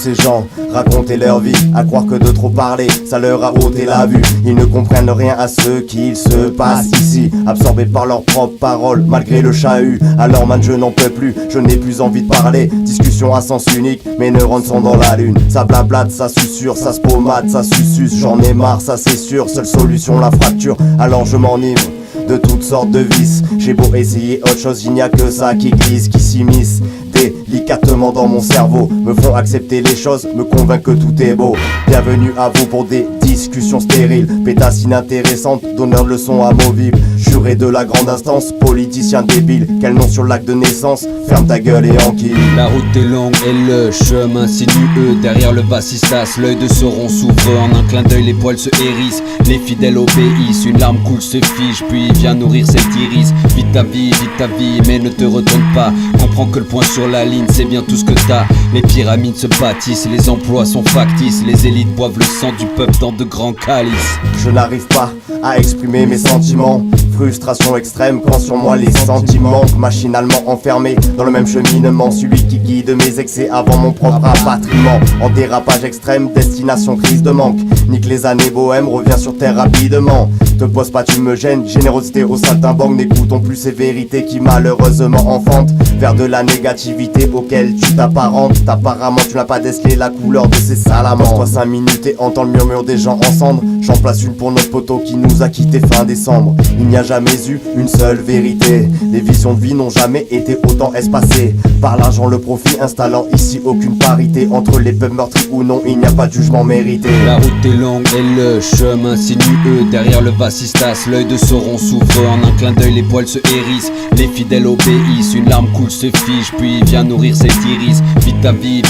ces gens raconter leur vie, à croire que de trop parler, ça leur a ôté la vue. Ils ne comprennent rien à ce qu'il se passe ici, absorbés par leurs propres paroles, malgré le chahut. Alors man, je n'en peux plus, je n'ai plus envie de parler. Discussion à sens unique, mes neurones sont dans la lune. Ça blablate, ça susurre, ça se pommade, ça susurre. J'en ai marre, ça c'est sûr, seule solution la fracture. Alors je m'enivre de toutes sortes de vices. J'ai beau essayer autre chose, il n'y a que ça qui glisse, qui s'immisce délicatement dans mon cerveau, me font accepter les choses, me convainc que tout est beau. Bienvenue à vous pour des discussions stériles, pétasses inintéressantes, donneurs de leçons amovibles. Juré de la grande instance, politicien débile, quel nom sur l'acte de naissance, ferme ta gueule et enquille. La route est longue et le chemin sinueux, derrière le vasistas, l'œil de Sauron s'ouvre. En un clin d'œil les poils se hérissent, les fidèles obéissent, une larme coule se fige, puis vient nourrir cet iris. Vite ta vie, mais ne te retourne pas, comprends que le point sur la ligne c'est bien tout ce que t'as. Les pyramides se bâtissent, les emplois sont factices, les élites boivent le sang du peuple dans de grands calices. Je n'arrive pas à exprimer mes sentiments, frustration extrême quand sur moi les sentiments machinalement enfermé dans le même cheminement, celui qui guide mes excès avant mon propre rapatriement. En dérapage extrême, destination crise de manque, nique les années bohème, reviens sur terre rapidement. Te pose pas, tu me gênes, générosité au saltimbanque, n'écoutons plus ces vérités qui malheureusement enfantent vers de la négativité auquel tu t'apparentes. Apparemment tu n'as pas décelé la couleur de ces salamandres. Pose-toi 5 minutes et entends le murmure des gens en cendres. J'en place une pour notre poteau qui nous a quitté fin décembre. Il n'y a jamais eu une seule vérité, les visions de vie n'ont jamais été autant espacées par l'argent, le profit, installant ici aucune parité entre les peuples meurtris ou non, il n'y a pas de jugement mérité. La route est longue et le chemin sinueux, derrière le vasistas, l'œil de Sauron s'ouvre. En un clin d'œil les poils se hérissent, les fidèles obéissent, une larme coule se fige, puis vient nourrir cet iris. Vite ta vie,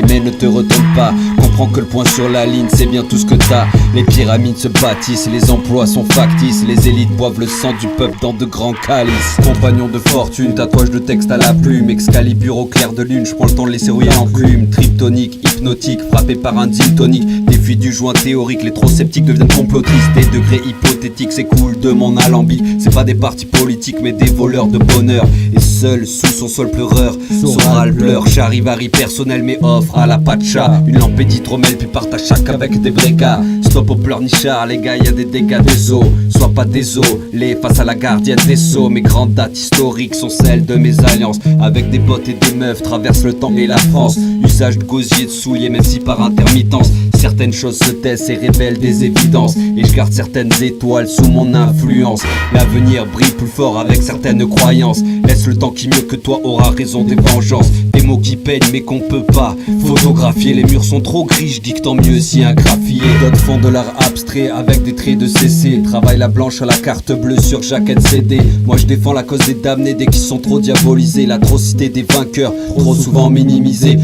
mais ne te retourne pas, comprends que le point sur la ligne c'est bien tout ce que t'as. Les pyramides se bâtissent, les emplois sont factices, les élites boivent le sang du peuple dans de grands calices. Compagnon de fortune, tatouage de texte à la plume, Excalibur au clair de lune, je prends le temps de laisser rouiller l'enclume. Triptonique, hypnotique, frappé par un gin tonique, défi du joint théorique, les trop sceptiques deviennent complotistes. Des degrés hypothétiques s'écoulent de mon alambic, c'est pas des partis politiques mais des voleurs de bonheur. Et seul sous son sol pleureur, son râle pleure, charivari personnel mais offre à la pacha une lampe d'hydromel puis partage chaque avec des brégas. Stop au pleurnichard, les gars, y'a des dégâts des eaux, sois pas désolé face à la gardienne des sceaux. Mes grandes dates historiques sont celles de mes alliances, avec des potes et des meufs, traverse le temps et la France. Usage de gosier, de souliers, même si par intermittence certaines choses se taisent et révèlent des évidences, et je garde certaines étoiles sous mon influence. L'avenir brille plus fort avec certaines croyances, laisse le temps qui mieux que toi aura raison des vengeances. Des mots qui peignent mais qu'on peut pas photographier, les murs sont trop gris, je dis que tant mieux si un graphier. D'autres font de l'art abstrait avec des traits de CC, travaille la blanche à la carte bleue sur jaquette CD. Moi je défends la cause des damnés dès qu'ils sont trop diabolisés, l'atrocité des vainqueurs trop souvent minimisée.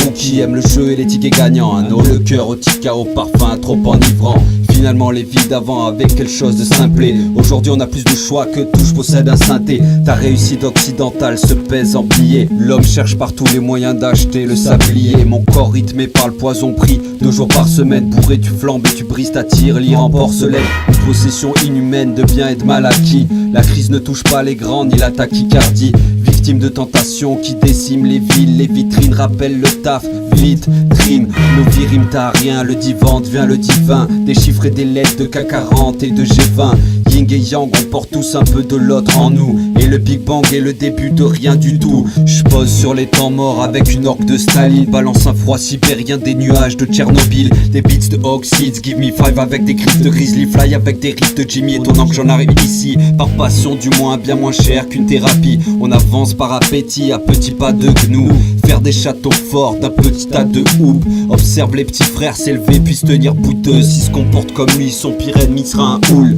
Rookie aime le jeu et les tickets gagnants, un eau le cœur au tika au parfum trop enivrant. Finalement les vies d'avant avec quelque chose de simplé, aujourd'hui on a plus de choix que tout, je possède un synthé. Ta réussite occidentale se pèse en billets, l'homme cherche par tous les moyens d'acheter le sablier. Mon corps rythmé par le poison pris 2 jours par semaine, bourré tu flambes et tu brises ta tirelire en porcelaine. Une possession inhumaine de biens et de mal acquis, la crise ne touche pas les grands ni la tachycardie. Victime de tentations qui déciment les villes, les vitrines rappellent le taf, vite, dream. Nos vies riment à rien, le divan devient le divin, des chiffres et des lettres de K40 et de G20. Yin et Yang, on porte tous un peu de l'autre en nous, et le Big Bang est le début de rien du tout. Je pose sur les temps morts avec une orque de Staline, balance un froid sibérien des nuages de Tchernobyl, des beats de Oxides, give me five avec des griffes de Grizzly, fly avec des riffs de Jimmy. Étonnant que j'en arrive ici, par passion du moins, bien moins cher qu'une thérapie. On avance par appétit, à petits pas de gnous, faire des châteaux forts d'un petit tas de houppes. Observe les petits frères s'élever puis se tenir bouteux, s'ils se comportent comme lui, son pire ennemi sera un houle.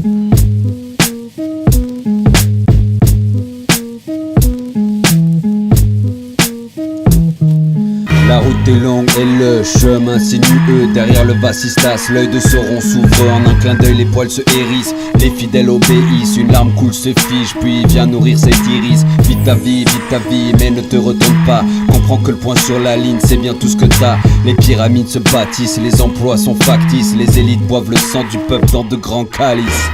La route est longue et le chemin sinueux, derrière le vasistas, l'œil de Sauron s'ouvre. En un clin d'œil les poils se hérissent, les fidèles obéissent, une larme coule se fige, puis vient nourrir cet iris. Vite ta vie, mais ne te retourne pas, comprends que le point sur la ligne c'est bien tout ce que t'as. Les pyramides se bâtissent, les emplois sont factices, les élites boivent le sang du peuple dans de grands calices.